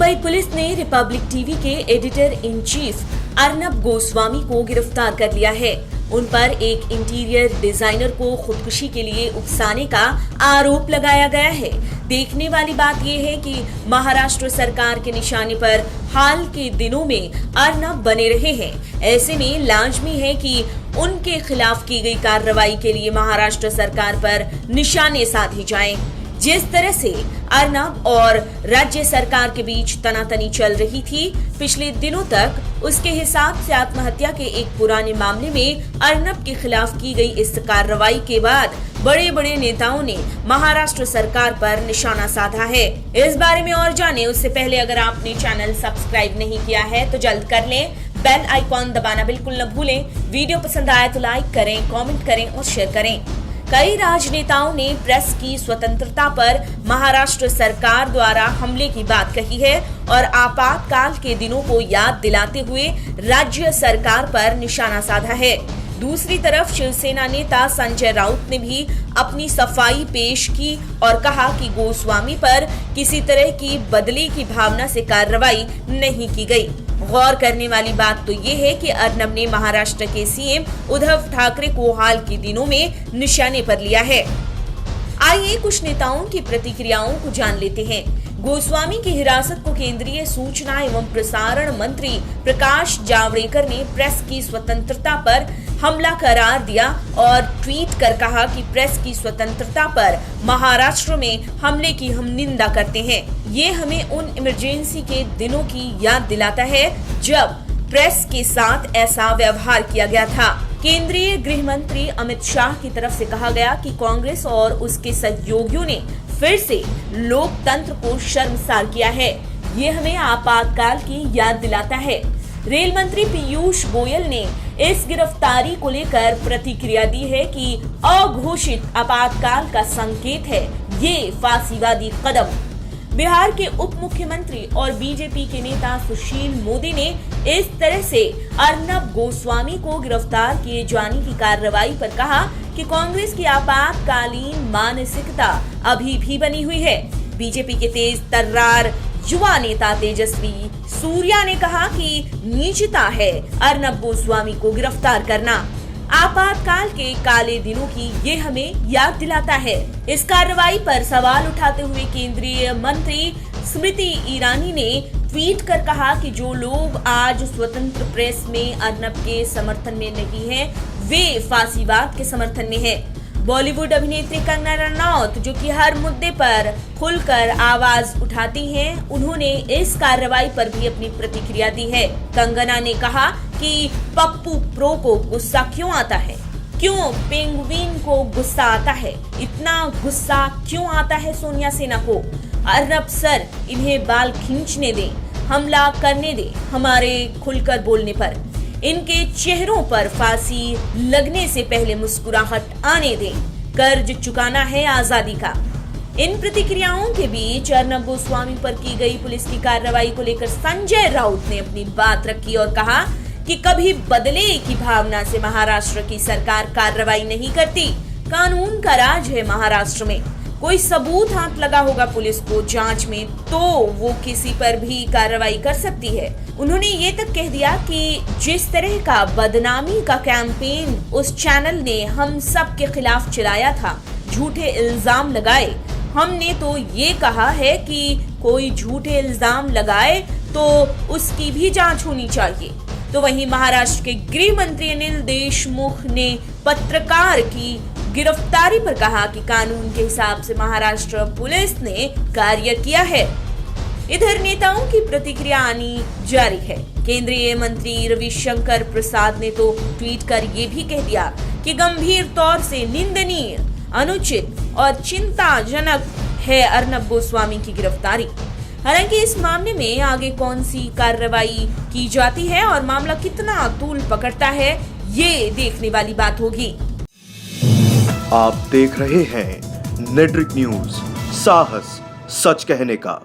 Mumbai police ने Republic TV के editor in chief Arnab Goswami को गिरफ्तार कर लिया है। उन पर एक इंटीरियर डिजाइनर को खुदकुशी के लिए उकसाने का आरोप लगाया गया है। देखने वाली बात यह है कि महाराष्ट्र सरकार के निशाने पर हाल के दिनों में अर्नब बने रहे हैं। ऐसे में लाजमी है कि उनके खिलाफ की गई कार्रवाई के लिए महाराष्ट्र सरकार पर निशाने साधे जाएं। जिस तरह से अर्नब और राज्य सरकार के बीच तनातनी चल रही थी पिछले दिनों तक, उसके हिसाब से आत्महत्या के एक पुराने मामले में अर्नब के खिलाफ की गई इस कार्रवाई के बाद बड़े बड़े नेताओं ने महाराष्ट्र सरकार पर निशाना साधा है। इस बारे में और जाने उससे पहले अगर आपने चैनल सब्सक्राइब नहीं किया है तो जल्द कर लें। बेल आइकॉन दबाना बिल्कुल न भूलें। वीडियो पसंद आए तो लाइक करें, कमेंट करें और शेयर करें। कई राजनेताओं ने प्रेस की स्वतंत्रता पर महाराष्ट्र सरकार द्वारा हमले की बात कही है और आपातकाल के दिनों को याद दिलाते हुए राज्य सरकार पर निशाना साधा है। दूसरी तरफ शिवसेना नेता संजय राउत ने भी अपनी सफाई पेश की और कहा कि गोस्वामी पर किसी तरह की बदले की भावना से कार्रवाई नहीं की गई। गौर करने वाली बात तो ये है कि अर्नब ने महाराष्ट्र के सीएम उद्धव ठाकरे को हाल के दिनों में निशाने पर लिया है। आइए कुछ नेताओं की प्रतिक्रियाओं को जान लेते हैं। गोस्वामी की हिरासत को केंद्रीय सूचना एवं प्रसारण मंत्री प्रकाश जावड़ेकर ने प्रेस की स्वतंत्रता पर हमला करार दिया और ट्वीट कर कहा कि प्रेस की स्वतंत्रता पर महाराष्ट्र में हमले की हम निंदा करते हैं। ये हमें उन इमरजेंसी के दिनों की याद दिलाता है जब प्रेस के साथ ऐसा व्यवहार किया गया था। केंद्रीय गृह मंत्री अमित शाह की तरफ से कहा गया कि कांग्रेस और उसके सहयोगियों ने फिर से लोकतंत्र को शर्मसार किया है। ये हमें आपातकाल की याद दिलाता है। रेल मंत्री पीयूष गोयल ने इस गिरफ्तारी को लेकर प्रतिक्रिया दी है कि अघोषित आपातकाल का संकेत है ये फांसीवादी कदम। बिहार के उप मुख्यमंत्री और बीजेपी के नेता सुशील मोदी ने इस तरह से अर्नब गोस्वामी को गिरफ्तार किए जाने की कार्रवाई पर कहा कि कांग्रेस की आपातकालीन मानसिकता अभी भी बनी हुई है। बीजेपी के तेज तर्रार युवा नेता तेजस्वी सूर्या ने कहा कि नीचता है अर्नब गोस्वामी को गिरफ्तार करना। आपातकाल के काले दिनों की ये हमें याद दिलाता है। इस कार्रवाई पर सवाल उठाते हुए केंद्रीय मंत्री स्मृति ईरानी ने ट्वीट कर कहा कि जो लोग आज स्वतंत्र प्रेस में अर्नब के समर्थन में नहीं हैं, वे फांसीवाद के समर्थन में हैं। बॉलीवुड अभिनेत्री कंगना रनौत, जो कि हर मुद्दे पर खुलकर आवाज उठाती हैं, उन्होंने इस कार्रवाई पर भी अपनी प्रतिक्रिया दी है। कंगना ने कहा कि पप्पू प्रो को गुस्सा क्यों आता है, क्यों पेंगुइन को गुस्सा आता है, इतना गुस्सा क्यों आता है सोनिया सेना को। अर्नब सर, इन्हें बाल खींचने दें, हमला करने दें हमारे खुलकर बोलने पर। इनके चेहरों पर फांसी लगने से पहले मुस्कुराहट आने दें। कर्ज चुकाना है आजादी का। इन प्रतिक्रियाओं के बीच अर्नब गोस्वामी पर की गई पुलिस की कार्रवाई को लेकर संजय राउत ने अपनी बात रखी और कहा कि कभी बदले की भावना से महाराष्ट्र की सरकार कार्रवाई नहीं करती। कानून का राज है महाराष्ट्र में। कोई सबूत हाथ लगा होगा पुलिस को जांच में तो वो किसी पर भी कार्रवाई कर सकती है। उन्होंने ये तक कह दिया कि जिस तरह का बदनामी का कैंपेन उस चैनल ने हम सब के खिलाफ चलाया था, झूठे इल्जाम लगाए, हमने तो ये कहा है कि कोई झूठे इल्जाम लगाए तो उसकी भी जांच होनी चाहिए। तो वहीं महाराष्ट्र के गृह मंत्री अनिल देशमुख ने पत्रकार की गिरफ्तारी पर कहा कि कानून के हिसाब से महाराष्ट्र पुलिस ने कार्य किया है। इधर नेताओं की प्रतिक्रिया आनी जारी है। केंद्रीय मंत्री रविशंकर प्रसाद ने तो ट्वीट कर ये भी कह दिया कि गंभीर तौर से निंदनीय, अनुचित और चिंताजनक है अर्नब गोस्वामी की गिरफ्तारी। हालांकि इस मामले में आगे कौन सी कार्रवाई की जाती है और मामला कितना तूल पकड़ता है, ये देखने वाली बात होगी। आप देख रहे हैं नेट्रिक न्यूज, साहस सच कहने का।